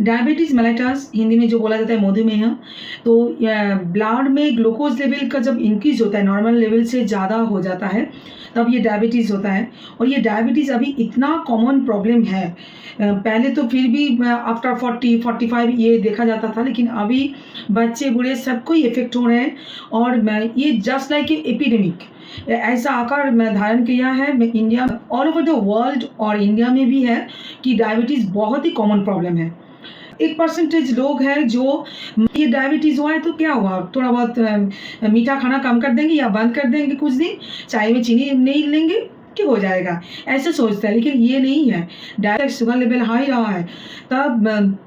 Diabetes mellitus Hindi में जो बोला जाता है मधुमेह, तो ब्लड में ग्लूकोज लेवल का जब इंक्रीज होता है, नॉर्मल लेवल से ज़्यादा हो जाता है, तब ये डायबिटीज़ होता है। और ये डायबिटीज़ अभी इतना कॉमन प्रॉब्लम है। पहले तो फिर भी आफ्टर 40-45 ये देखा जाता था, लेकिन अभी बच्चे बूढ़े सबको ही इफेक्ट हो रहे हैं। और ये जस्ट लाइक ए एपिडेमिक ऐसा आकार धारण किया है India, all over the world और इंडिया में भी है कि डायबिटीज़ बहुत ही कॉमन प्रॉब्लम है। 1% लोग हैं जो ये डायबिटीज़ हुआ है तो क्या हुआ, थोड़ा बहुत मीठा खाना कम कर देंगे या बंद कर देंगे कुछ दिन, चाय में चीनी नहीं लेंगे, ठीक हो जाएगा, ऐसे सोचते हैं। लेकिन ये नहीं है। डायरेक्ट शुगर लेवल हाई रहा है तब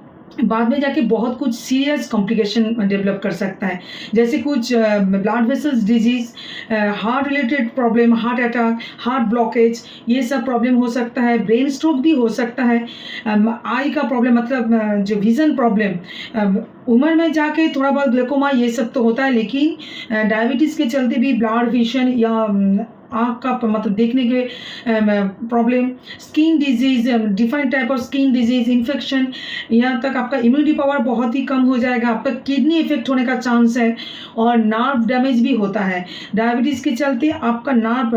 बाद में जाके बहुत कुछ सीरियस कॉम्प्लिकेशन डेवलप कर सकता है, जैसे कुछ blood vessels disease, heart related problem, heart attack, heart blockage, ये सब प्रॉब्लम हो सकता है। ब्रेन स्ट्रोक भी हो सकता है। आई का प्रॉब्लम मतलब जो विज़न प्रॉब्लम, उम्र में जाके थोड़ा बहुत ग्लूकोमा ये सब तो होता है, लेकिन डायबिटीज़ के चलते भी ब्लड विजन या आँख का मतलब देखने के problem, skin disease, different type of skin disease, infection, यहाँ तक आपका इम्यूनिटी पावर बहुत ही कम हो जाएगा, आपका किडनी इफेक्ट होने का चांस है, और नर्व डैमेज भी होता है। डायबिटीज़ के चलते आपका नर्व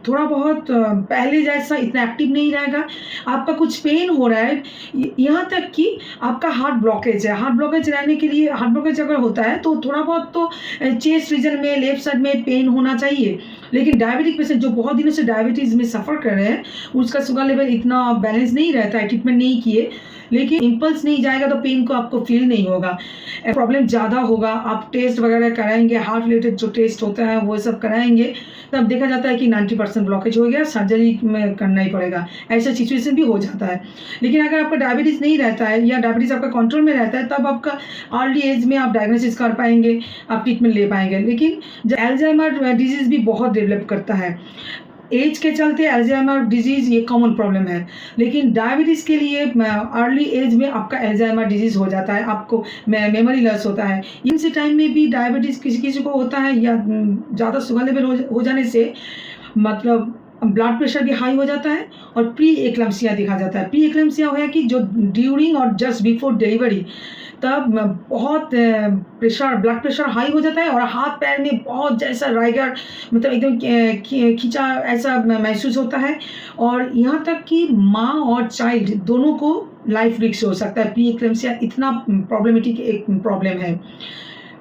थोड़ा बहुत पहले जैसा इतना एक्टिव नहीं रहेगा, आपका कुछ पेन हो रहा है, यहाँ तक कि आपका हार्ट ब्लॉकेज है। हार्ट ब्लॉकेज रहने के लिए, हार्ट ब्लॉकेज अगर होता है तो थोड़ा बहुत तो चेस्ट रीजन में, लेफ्ट साइड में पेन होना चाहिए। लेकिन डायबिटिक पेशेंट जो बहुत दिनों से डायबिटीज़ में सफ़र कर रहे हैं, उसका शुगर लेवल इतना बैलेंस नहीं रहता है, ट्रीटमेंट नहीं किए, लेकिन इम्पल्स नहीं जाएगा तो पेन को आपको फील नहीं होगा, प्रॉब्लम ज़्यादा होगा। आप टेस्ट वगैरह कराएंगे, हार्ट रिलेटेड जो टेस्ट होता है वो सब कराएंगे, तब देखा जाता है कि 90% ब्लॉकेज हो गया, सर्जरी में करना ही पड़ेगा, ऐसा सिचुएशन भी हो जाता है। लेकिन अगर आपका डायबिटीज़ नहीं रहता है या डायबिटीज़ आपका कंट्रोल में रहता है, तब आपका अर्ली एज में आप डायग्नोसिस कर पाएंगे, आप ट्रीटमेंट ले पाएंगे। लेकिन जो अल्जाइमर डिजीज़ भी बहुत डेवलप करता है, एज के चलते अल्जाइमर डिजीज़ ये कॉमन प्रॉब्लम है, लेकिन डायबिटीज़ के लिए अर्ली एज में आपका अल्जाइमर डिजीज़ हो जाता है, आपको मेमोरी लॉस होता है। इनसे टाइम में भी डायबिटीज़ किसी किसी को होता है, या ज़्यादा शुगर लेवल हो जाने से मतलब ब्लड प्रेशर भी हाई हो जाता है, और प्री एक्लैम्सिया देखा जाता है। प्री एक्लैम्सिया है कि जो ड्यूरिंग और जस्ट बिफोर डिलीवरी तब बहुत प्रेशर, ब्लड प्रेशर हाई हो जाता है, और हाथ पैर में बहुत जैसा राइगर मतलब एकदम खींचा ऐसा महसूस होता है, और यहाँ तक कि माँ और चाइल्ड दोनों को लाइफ रिस्क हो सकता है। प्री एक्लैम्सिया इतना प्रॉब्लमेटिक एक प्रॉब्लम है।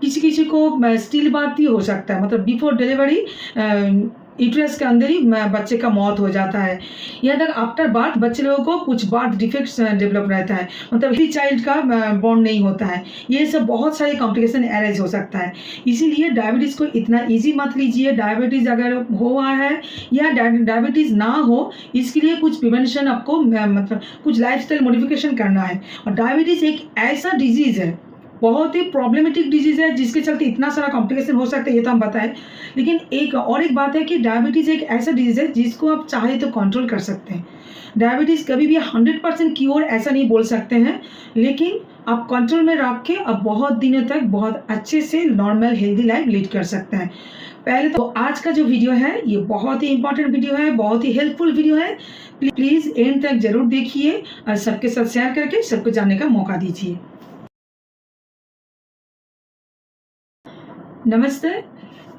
किसी किसी को स्टिल बर्थ भी हो सकता है, मतलब बिफोर डिलीवरी यूट्रस के अंदर ही बच्चे का मौत हो जाता है। यहाँ तक आफ्टर बर्थ बच्चे लोगों को कुछ बर्थ डिफेक्ट्स डेवलप रहता है, मतलब हेल्थी चाइल्ड का बॉर्न नहीं होता है। ये सब बहुत सारे कॉम्प्लिकेशन अरेज हो सकता है। इसीलिए डायबिटीज़ को इतना इजी मत लीजिए। डायबिटीज़ अगर हुआ है या डायबिटीज़ ना हो, इसके लिए कुछ प्रिवेंशन आपको मतलब कुछ लाइफस्टाइल मॉडिफिकेशन करना है। और डायबिटीज़ एक ऐसा डिजीज़ है, बहुत ही प्रॉब्लमेटिक डिजीज़ है, जिसके चलते इतना सारा कॉम्प्लिकेशन हो सकता है, ये तो हम बताएं। लेकिन एक बात है कि डायबिटीज़ एक ऐसा डिजीज़ है जिसको आप चाहे तो कंट्रोल कर सकते हैं। डायबिटीज़ कभी भी 100% क्योर ऐसा नहीं बोल सकते हैं, लेकिन आप कंट्रोल में रख के आप बहुत दिनों तक बहुत अच्छे से नॉर्मल हेल्दी लाइफ लीड कर सकते हैं। पहले तो आज का जो वीडियो है ये बहुत ही इंपॉर्टेंट वीडियो है, बहुत ही हेल्पफुल वीडियो है। प्लीज़ एंड तक जरूर देखिए और सबके साथ शेयर करके सबको जानने का मौका दीजिए। नमस्ते,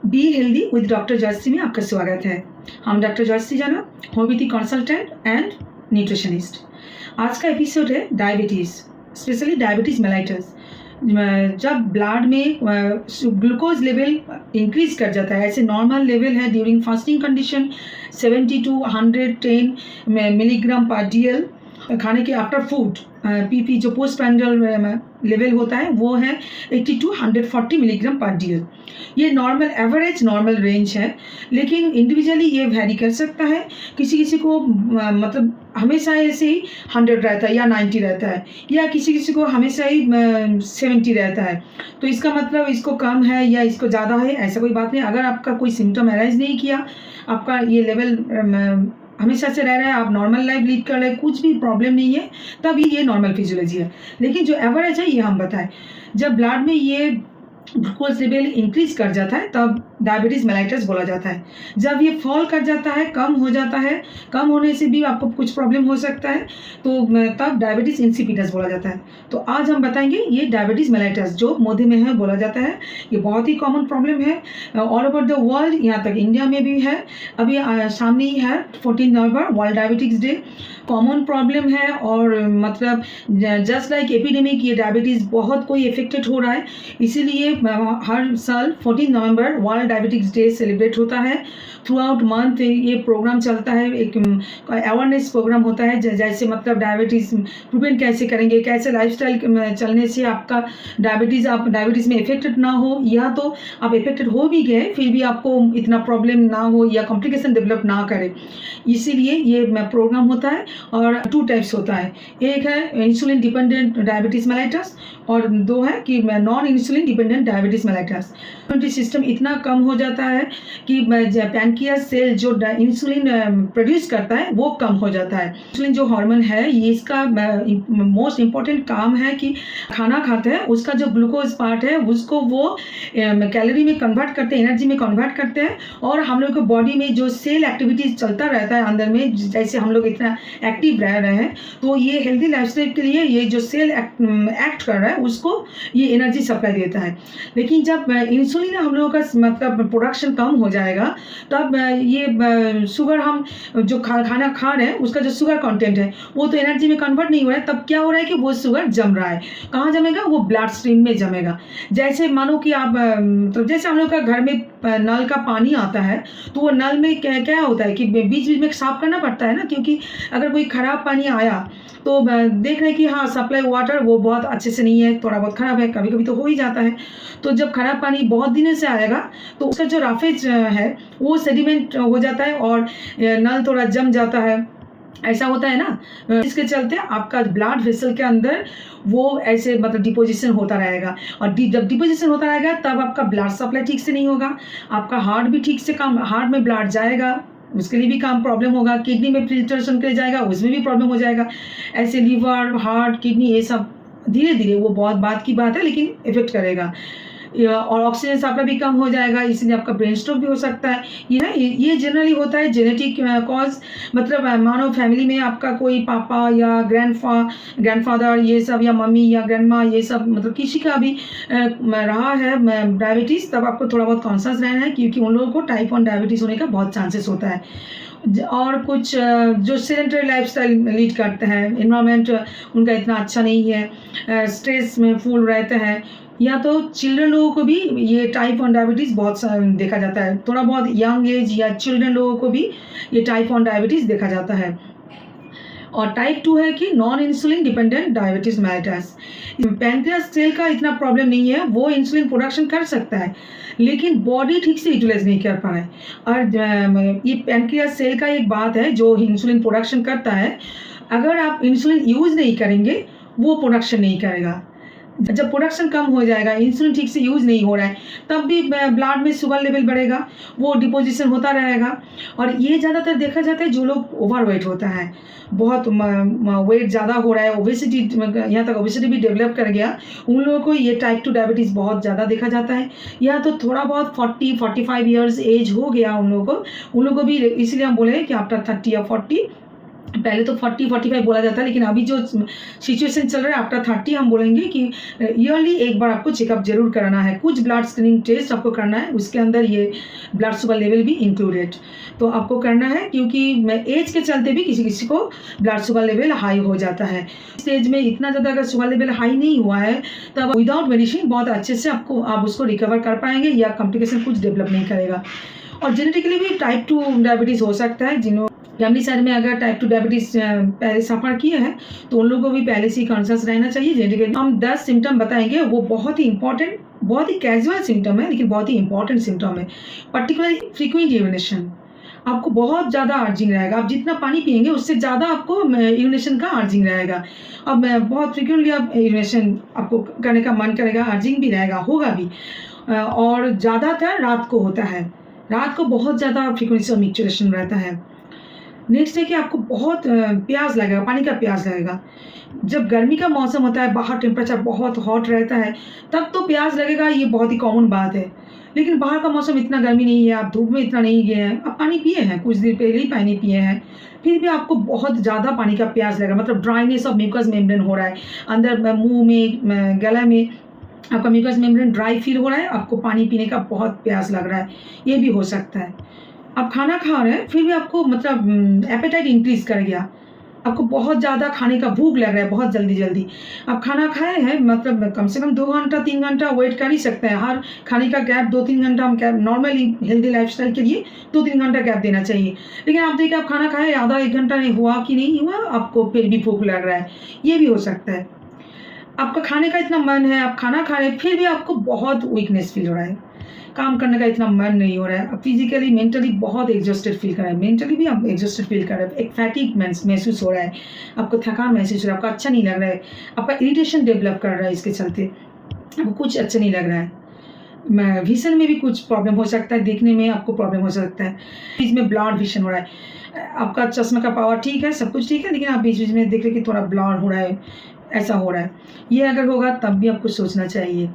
be healthy with doctor Joyshree में आपका स्वागत है। हम डॉक्टर जॉयश्री जाना, होम्योपैथी कंसल्टेंट एंड न्यूट्रिशनिस्ट। आज का एपिसोड है डायबिटीज़, स्पेशली डायबिटीज़ मेलाइटस। जब ब्लड में ग्लूकोज लेवल इंक्रीज कर जाता है, ऐसे नॉर्मल लेवल है during fasting condition 70 to 110 milligram पर DL, खाने के आफ्टर फूड PP जो पोस्ट पैंडल लेवल होता है वो है 80 to 140 मिलीग्राम पर DL। ये नॉर्मल एवरेज नॉर्मल रेंज है, लेकिन इंडिविजुअली ये वैरी कर सकता है। किसी किसी को मतलब हमेशा ऐसे ही 100 रहता है या 90 रहता है, या किसी किसी को हमेशा ही 70 रहता है। तो इसका मतलब इसको कम है या इसको ज़्यादा है, ऐसा कोई बात नहीं। अगर आपका कोई सिम्टम अराइज नहीं किया, आपका ये लेवल हमेशा से रह रहा है, आप नॉर्मल लाइफ लीड कर रहे हैं, कुछ भी प्रॉब्लम नहीं है, तब ये नॉर्मल फिजियोलॉजी है। लेकिन जो एवरेज है ये हम बताएं। जब ब्लड में ये ग्लूकोज लेवल इंक्रीज कर जाता है तब डायबिटीज़ मेलाइटस बोला जाता है। जब ये फॉल कर जाता है, कम हो जाता है, कम होने से भी आपको कुछ प्रॉब्लम हो सकता है, तो तब डायबिटीज़ इंसिपिडस बोला जाता है। तो आज हम बताएंगे ये डायबिटीज़ मेलाइटस जो मधुमेह बोला जाता है, ये बहुत ही कॉमन प्रॉब्लम है ऑल ओवर द वर्ल्ड, यहाँ तक इंडिया में भी है। अभी सामने ही है 14 नवंबर world diabetics day. Common problem है और मतलब जस्ट लाइक एपिडेमिक ये डायबिटीज़ बहुत कोई इफेक्टेड हो रहा है, इसीलिए हर साल 14 नवंबर वर्ल्ड डायबिटिक्स डे सेलिब्रेट होता है। थ्रू आउट मंथ ये प्रोग्राम चलता है, एक अवेयरनेस प्रोग्राम होता है, जैसे मतलब डायबिटीज़ प्रिवेंट कैसे करेंगे, कैसे लाइफस्टाइल चलने से आपका आप डायबिटीज़ में इफेक्टेड ना हो, या तो आप इफेक्टेड हो भी गए फिर भी आपको इतना प्रॉब्लम ना हो या कॉम्प्लिकेशन डेवलप ना करे, इसीलिए ये प्रोग्राम होता है। और 2 टाइप्स होता है, एक है इंसुलिन डिपेंडेंट डायबिटीज़ मेलाइटस और 2 है कि non insulin dependent diabetes mellitus. Immunity system इतना कम हो जाता है कि पैनक्रियास सेल जो इंसुलिन प्रोड्यूस करता है वो कम हो जाता है। इंसुलिन जो हार्मोन है ये इसका मोस्ट इम्पॉर्टेंट काम है कि खाना खाते हैं उसका जो ग्लूकोज पार्ट है उसको वो कैलोरी में कन्वर्ट करते हैं, एनर्जी में कन्वर्ट करते हैं, और हम लोग को बॉडी में जो सेल एक्टिविटीज चलता रहता है अंदर में, जैसे हम लोग इतना एक्टिव रह रहे हैं, तो ये हेल्दी लाइफस्टाइल के लिए ये जो सेल एक्ट कर रहा है उसको ये एनर्जी सप्लाई देता है। लेकिन जब इंसुलिन हम लोगों का मतलब प्रोडक्शन कम हो जाएगा तब ये शुगर हम जो खाना खा रहे हैं उसका जो शुगर कंटेंट है वो तो एनर्जी में कन्वर्ट नहीं हो रहा है, तब क्या हो रहा है कि वो शुगर जम रहा है। कहाँ जमेगा? वो ब्लड स्ट्रीम में जमेगा। जैसे मानो कि आप तो जैसे हम लोग का घर में नल का पानी आता है तो वो नल में क्या होता है कि बीच बीच में साफ करना पड़ता है ना, क्योंकि अगर कोई ख़राब पानी आया तो देख रहे हैं कि हाँ सप्लाई वाटर वो बहुत अच्छे से नहीं है, थोड़ा बहुत ख़राब है, कभी कभी तो हो ही जाता है। तो जब ख़राब पानी बहुत दिनों से आएगा तो उसका जो राफेज है वो सेडिमेंट हो जाता है और नल थोड़ा जम जाता है, ऐसा होता है ना। इसके चलते आपका ब्लड वेसल के अंदर वो ऐसे मतलब डिपोजिशन होता रहेगा, और जब डिपोजिशन होता रहेगा तब आपका ब्लड सप्लाई ठीक से नहीं होगा, आपका हार्ट भी ठीक से काम, हार्ट में ब्लड जाएगा उसके लिए भी काम प्रॉब्लम होगा, किडनी में फिल्ट्रेशन के लिए जाएगा उसमें भी प्रॉब्लम हो जाएगा। ऐसे लीवर, हार्ट, किडनी ये सब धीरे धीरे, वो बहुत बात की बात है लेकिन इफेक्ट करेगा, और ऑक्सीजन सप्लाई भी कम हो जाएगा, इसलिए आपका ब्रेन स्ट्रोक भी हो सकता है। ये जनरली होता है जेनेटिक कॉज, मतलब मानो फैमिली में आपका कोई पापा या ग्रैंडफादर ये सब, या मम्मी या ग्रैंडमा ये सब, मतलब किसी का भी रहा है डायबिटीज़, तब आपको थोड़ा बहुत कॉन्शियस रहना है, क्योंकि उन लोगों को टाइप 1 डायबिटीज़ होने का बहुत चांसेस होता है। और कुछ जो सेडेंटरी लाइफस्टाइल लीड करते हैं, इन्वायरमेंट उनका इतना अच्छा नहीं है, स्ट्रेस में फुल रहते हैं, या तो चिल्ड्रन लोगों को भी ये टाइप 1 डायबिटीज़ बहुत देखा जाता है, थोड़ा बहुत यंग एज या चिल्ड्रन लोगों को भी ये टाइप 1 डायबिटीज़ देखा जाता है। और टाइप 2 है कि non insulin dependent diabetes mellitus. Pancreas cell का इतना प्रॉब्लम नहीं है, वो इंसुलिन प्रोडक्शन कर सकता है लेकिन बॉडी ठीक से यूटिलाइज नहीं कर पा रहा है। और ये पैनक्रियास सेल का एक बात है जो इंसुलिन प्रोडक्शन करता है, अगर आप इंसुलिन यूज़ नहीं करेंगे वो प्रोडक्शन नहीं करेगा। जब प्रोडक्शन कम हो जाएगा, इंसुलिन ठीक से यूज़ नहीं हो रहा है, तब भी ब्लड में शुगर लेवल बढ़ेगा, वो डिपोजिशन होता रहेगा। और ये ज़्यादातर देखा जाता है जो लोग ओवरवेट होता है, बहुत वेट ज़्यादा हो रहा है, ओबेसिटी, यहाँ तक ओबेसिटी भी डेवलप कर गया, उन लोगों को ये टाइप 2 डायबिटीज़ बहुत ज़्यादा देखा जाता है। या तो थोड़ा बहुत 40-45 ईयर्स एज हो गया उन लोगों को भी, इसीलिए हम बोले कि आफ्टर 30 या 40, पहले तो 40-45 बोला जाता है, लेकिन अभी जो सिचुएशन चल रहा है आफ्टर 30 हम बोलेंगे कि ईयरली एक बार आपको चेकअप जरूर कराना है, कुछ ब्लड स्क्रीनिंग टेस्ट आपको करना है, उसके अंदर ये ब्लड शुगर लेवल भी इंक्लूडेड तो आपको करना है, क्योंकि एज के चलते भी किसी किसी को ब्लड शुगर लेवल हाई हो जाता है। स्टेज में इतना ज़्यादा अगर शुगर लेवल हाई नहीं हुआ है तब विदाउट मेडिसिन बहुत अच्छे से आप उसको रिकवर कर पाएंगे, या कॉम्प्लिकेशन कुछ डेवलप नहीं करेगा। और जेनेटिकली भी टाइप 2 डायबिटीज़ हो सकता है, जिन्होंने फैमिली साइड में अगर टाइप 2 डायबिटीज़ पहले सफ़र किए हैं तो उन लोगों को भी पहले से ही कॉन्शियस रहना चाहिए। जेनेटिकली हम 10 सिम्टम बताएंगे, वो बहुत ही इंपॉर्टेंट, बहुत ही कैजुअल सिम्टम है लेकिन बहुत ही इंपॉर्टेंट सिम्टम है। पर्टिकुलरली फ्रीक्वेंट यूरिनेशन आपको बहुत ज़्यादा अर्जिंग रहेगा, आप जितना पानी पिएंगे उससे ज़्यादा आपको यूरिनेशन का अर्जिंग रहेगा। अब बहुत फ्रिक्वेंटली आप यूरिनेशन आपको करने का मन करेगा, अर्जिंग भी रहेगा, होगा भी, और ज़्यादातर रात को होता है, रात को बहुत ज़्यादा फ्रिक्वेंसी ऑफ मिक्चुरेशन रहता है। नेक्स्ट है कि आपको बहुत प्यास लगेगा, पानी का प्यास लगेगा। जब गर्मी का मौसम होता है, बाहर टेम्परेचर बहुत हॉट रहता है, तब तो प्यास लगेगा, ये बहुत ही कॉमन बात है। लेकिन बाहर का मौसम इतना गर्मी नहीं है, आप धूप में इतना नहीं गए हैं, आप पानी पिए हैं, कुछ देर पहले ही पानी पिए हैं, फिर भी आपको बहुत ज़्यादा पानी का प्यास लगेगा, मतलब ड्राइनेस ऑफ म्यूकस मेम्ब्रेन हो रहा है। अंदर मुँह में, गला में आपका म्यूकस मेम्ब्रेन ड्राई फील हो रहा है, आपको पानी पीने का बहुत प्यास लग रहा है, ये भी हो सकता है। आप खाना खा रहे हैं, फिर भी आपको मतलब एपेटाइट इंक्रीज़ कर गया, आपको बहुत ज़्यादा खाने का भूख लग रहा है बहुत जल्दी-जल्दी। आप खाना खाए हैं, मतलब कम से कम 2 घंटा 3 घंटा वेट कर ही सकते हैं। हर खाने का गैप 2-3 घंटा हम गैप नॉर्मली हेल्दी लाइफ़स्टाइल के लिए 2-3 घंटा गैप देना चाहिए। लेकिन आप देखिए, आप खाना खाए आधा 1 घंटा नहीं हुआ कि नहीं हुआ, आपको फिर भी भूख लग रहा है, ये भी हो सकता है। आपका खाने का इतना मन है, आप खाना खा रहे हैं, फिर भी आपको बहुत वीकनेस फ़ील हो रहा है, काम करने का इतना मन नहीं हो रहा है, आप फिज़िकली, मेंटली बहुत एग्जॉस्टेड फ़ील कर रहे हैं, मेंटली भी आप एग्जॉस्टेड फ़ील कर रहे हैं, एक फैटिग महसूस हो रहा है, आपको थकान महसूस हो रहा है, आपको अच्छा नहीं लग रहा है, आपका इरिटेशन डेवलप कर रहा है इसके चलते, आपको कुछ अच्छा नहीं लग रहा है। विज़न में भी कुछ प्रॉब्लम हो सकता है, देखने में आपको प्रॉब्लम हो सकता है, बीच में ब्लड विज़न हो रहा है। आपका चश्मा का पावर ठीक है, सब कुछ ठीक है, लेकिन आप बीच-बीच में देख रहे हैं कि थोड़ा ब्लर हो रहा है, ऐसा हो रहा है। ये अगर होगा तब भी आपको सोचना चाहिए।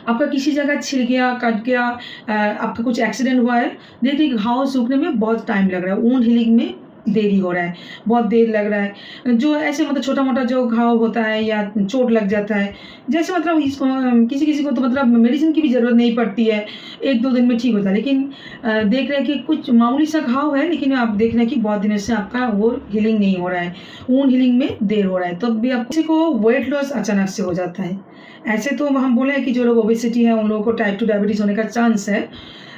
आपका किसी जगह छिल गया, कट गया, आपका कुछ एक्सीडेंट हुआ है, देखिए घाव सूखने में बहुत टाइम लग रहा है, वुंड हीलिंग में देरी हो रहा है, बहुत देर लग रहा है। जो ऐसे मतलब छोटा-मोटा जो घाव होता है या चोट लग जाता है, जैसे मतलब इसको किसी-किसी को तो मतलब मेडिसिन की भी ज़रूरत नहीं पड़ती है, 1-2 दिन में ठीक होता है। लेकिन देख रहे हैं कि कुछ मामूली सा घाव है, लेकिन आप देख रहे हैं कि बहुत दिनों से आपका वो हीलिंग नहीं हो रहा है, वुंड हीलिंग में देर हो रहा है, तब भी आपको किसी को वेट लॉस अचानक से हो जाता है। ऐसे तो हम बोले हैं कि जो लोग ओबेसिटी है, उन लोगों को टाइप 2 डायबिटीज़ होने का चांस है,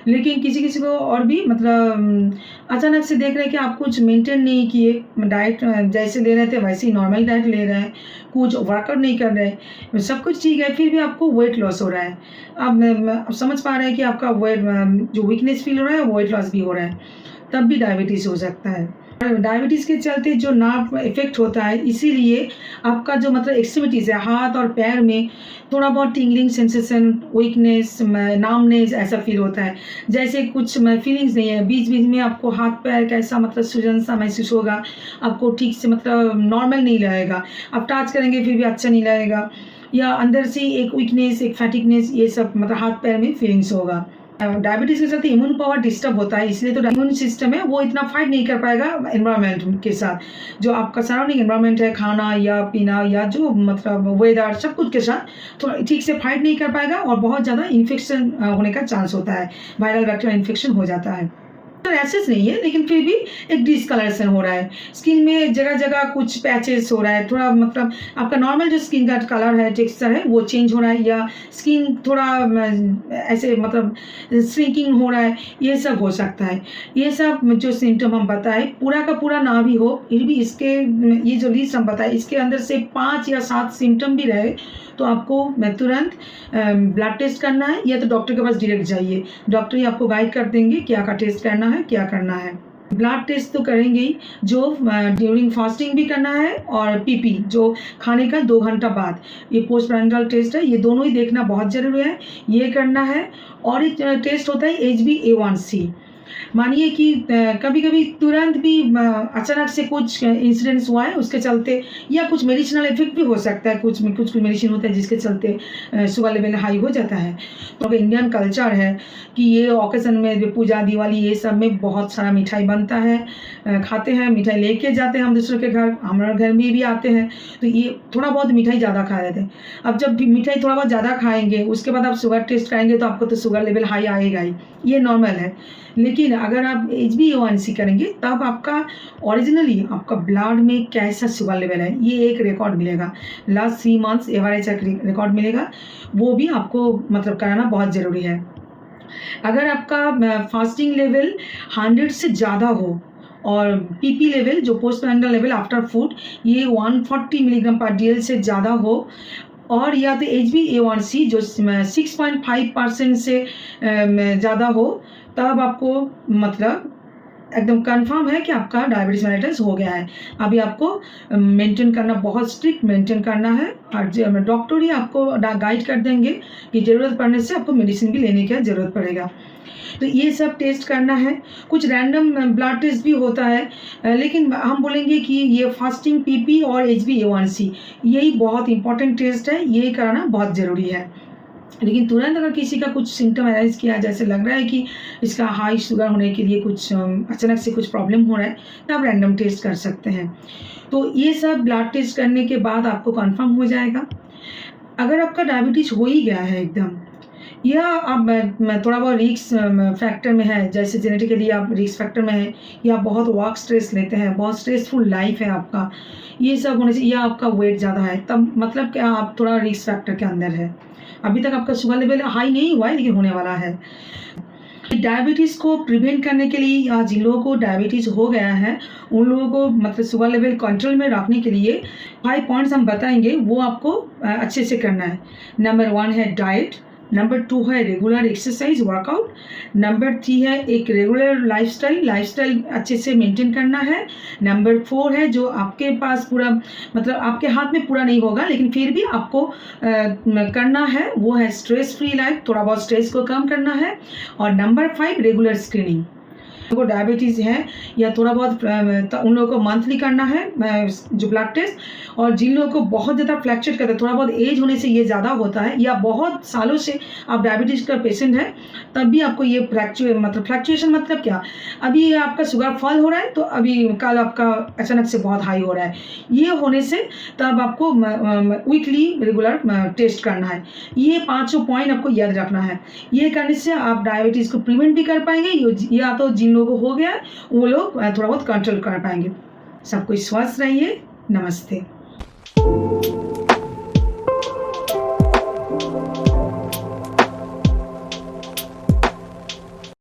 लेकिन किसी-किसी को और भी मतलब अचानक से देख रहे हैं कि आप कुछ मेंटेन नहीं किए, डाइट जैसे ले रहे थे वैसे ही नॉर्मल डाइट ले रहे हैं, कुछ वर्कआउट नहीं कर रहे, सब कुछ ठीक है, फिर भी आपको वेट लॉस हो रहा है। आप समझ पा रहे हैं कि आपका जो वीकनेस फील हो रहा है, वेट लॉस भी हो रहा है, तब भी डायबिटीज़ हो सकता है। डायबिटीज़ के चलते जो नर्व इफ़ेक्ट होता है, इसीलिए आपका जो मतलब एक्सट्रीमिटीज़ है, हाथ और पैर में थोड़ा बहुत टिंगलिंग सेंसेशन, वीकनेस, नामनेस ऐसा फ़ील होता है। जैसे कुछ फीलिंग्स नहीं है, बीच-बीच में आपको हाथ-पैर कैसा मतलब सूजन-सा महसूस होगा, आपको ठीक से मतलब नॉर्मल नहीं लगेगा। आप टच करेंगे फिर भी अच्छा नहीं लगेगा, या अंदर से एक वीकनेस, एक फैटिगनेस, ये सब मतलब हाथ-पैर में फीलिंग्स होगा। डायबिटीज़ के चलते इम्यून पावर डिस्टर्ब होता है, इसलिए तो इम्यून सिस्टम है वो इतना फाइट नहीं कर पाएगा एनवायरनमेंट के साथ। जो आपका सराउंडिंग एनवायरनमेंट है, खाना या पीना या जो मतलब वेदर सब कुछ के साथ थोड़ा ठीक से फाइट नहीं कर पाएगा, और बहुत ज़्यादा इन्फेक्शन होने का चांस होता है, वायरल बैक्टीरियल इन्फेक्शन हो जाता है। रैशेस नहीं है, लेकिन फिर भी एक डिस्कलरेशन हो रहा है, स्किन में जगह-जगह कुछ पैचेस हो रहा है, थोड़ा मतलब आपका नॉर्मल जो स्किन का कलर है, टेक्सचर है, वो चेंज हो रहा है, या स्किन थोड़ा ऐसे मतलब श्रिंकिंग हो रहा है, ये सब हो सकता है। ये सब जो सिम्पटम हम बताए पूरा का पूरा ना भी हो, फिर भी इसके ये जो लिस्ट हम बताए इसके अंदर से 5 या 7 सिम्पटम भी रहे, तो आपको तुरंत ब्लड टेस्ट करना है, या तो डॉक्टर के पास डायरेक्ट जाइए, डॉक्टर ही आपको गाइड कर देंगे क्या का टेस्ट करना है, क्या करना है। ब्लड टेस्ट तो करेंगे ही, जो ड्यूरिंग फास्टिंग भी करना है, और पीपी जो खाने का 2 घंटा बाद, ये पोस्ट प्रेनेटल टेस्ट है, ये दोनों ही देखना बहुत ज़रूरी है, ये करना है। और एक टेस्ट होता है HbA1c। मानिए कि कभी-कभी तुरंत भी अचानक से कुछ इंसिडेंट्स हुआ है उसके चलते, या कुछ मेडिसिनल इफ़ेक्ट भी हो सकता है, कुछ मेडिसिन होता है जिसके चलते शुगर लेवल हाई हो जाता है। तो इंडियन कल्चर है कि ये ऑकेज़न में पूजा, दिवाली, ये सब में बहुत सारा मिठाई बनता है, खाते हैं, मिठाई लेके जाते हैं हम दूसरों के घर, हमारे घर में भी आते हैं, तो ये थोड़ा बहुत मिठाई ज़्यादा खा लेते हैं। अब जब भी मिठाई थोड़ा बहुत ज़्यादा खाएँगे, उसके बाद आप शुगर टेस्ट कराएँगे, तो आपको तो शुगर लेवल हाई आएगा ही, ये नॉर्मल है। लेकिन अगर आप HbA1c करेंगे, तब आपका ओरिजिनली आपका ब्लड में कैसा शुगर लेवल है, ये एक रिकॉर्ड मिलेगा, लास्ट 3 मंथ्स एवरेज एक रिकॉर्ड मिलेगा, वो भी आपको मतलब कराना बहुत ज़रूरी है। अगर आपका फास्टिंग लेवल 100 से ज़्यादा हो, और पीपी लेवल जो पोस्ट प्रेनेटल लेवल आफ्टर फूड, ये 140 मिलीग्राम पर DL से ज़्यादा हो, और या तो HbA1c जो 6.5% से ज़्यादा हो, तब आपको मतलब एकदम कंफर्म है कि आपका डायबिटीज़ मेलिटस हो गया है। अभी आपको मेंटेन करना, बहुत स्ट्रिक्ट मेंटेन करना है, और डॉक्टर ही आपको गाइड कर देंगे कि ज़रूरत पड़ने से आपको मेडिसिन भी लेने की ज़रूरत पड़ेगा। तो ये सब टेस्ट करना है। कुछ रैंडम ब्लड टेस्ट भी होता है, लेकिन हम बोलेंगे कि ये फास्टिंग पीपी और HbA1c यही बहुत इंपॉर्टेंट टेस्ट है, ये कराना बहुत ज़रूरी है। लेकिन तुरंत अगर किसी का कुछ सिम्टम अराइज़ किया, जैसे लग रहा है कि इसका हाई शुगर होने के लिए कुछ अचानक से कुछ प्रॉब्लम हो रहा है, तो आप रैंडम टेस्ट कर सकते हैं। तो ये सब ब्लड टेस्ट करने के बाद आपको कन्फर्म हो जाएगा। अगर आपका डायबिटीज़ हो ही गया है एकदम, या आप थोड़ा बहुत रिस्क फैक्टर में है, जैसे जेनेटिकली आप रिस्क फैक्टर में हैं, या बहुत वर्क स्ट्रेस लेते हैं, बहुत स्ट्रेसफुल लाइफ है आपका, ये सब होने से, या आपका वेट ज़्यादा है, तब मतलब क्या आप थोड़ा रिस्क फैक्टर के अंदर है। अभी तक आपका शुगर लेवल हाई नहीं हुआ है, लेकिन होने वाला है। डायबिटीज़ को प्रिवेंट करने के लिए, या जिन लोगों को डायबिटीज़ हो गया है उन लोगों को मतलब शुगर लेवल कंट्रोल में रखने के लिए 5 पॉइंट्स हम बताएंगे, वो आपको अच्छे से करना है। नंबर 1 है डाइट, नंबर 2 है रेगुलर एक्सरसाइज वर्कआउट, नंबर 3 है एक रेगुलर लाइफस्टाइल अच्छे से मेंटेन करना है, नंबर 4 है जो आपके पास पूरा मतलब आपके हाथ में पूरा नहीं होगा, लेकिन फिर भी आपको करना है, वो है स्ट्रेस फ्री लाइफ, थोड़ा बहुत स्ट्रेस को कम करना है, और नंबर 5 रेगुलर स्क्रीनिंग। को डायबिटीज़ है या थोड़ा बहुत उन लोगों को मंथली करना है जो ब्लड टेस्ट, और जिन लोगों को बहुत ज़्यादा फ्लैक्चुएट करता है, थोड़ा बहुत एज होने से ये ज़्यादा होता है, या बहुत सालों से आप डायबिटीज़ का पेशेंट है, तब भी आपको ये फ्लैक्चुएशन मतलब क्या, अभी आपका शुगर फॉल हो रहा है तो अभी कल आपका अचानक से बहुत हाई हो रहा है, ये होने से तब आपको वीकली रेगुलर टेस्ट करना है। ये 5 पॉइंट आपको याद रखना है। ये करने से आप डायबिटीज़ को प्रिवेंट भी कर पाएंगे, या तो जिन लोगों को हो गया वो लोग थोड़ा बहुत कंट्रोल कर पाएंगे। सब कोई स्वस्थ रहिए। नमस्ते।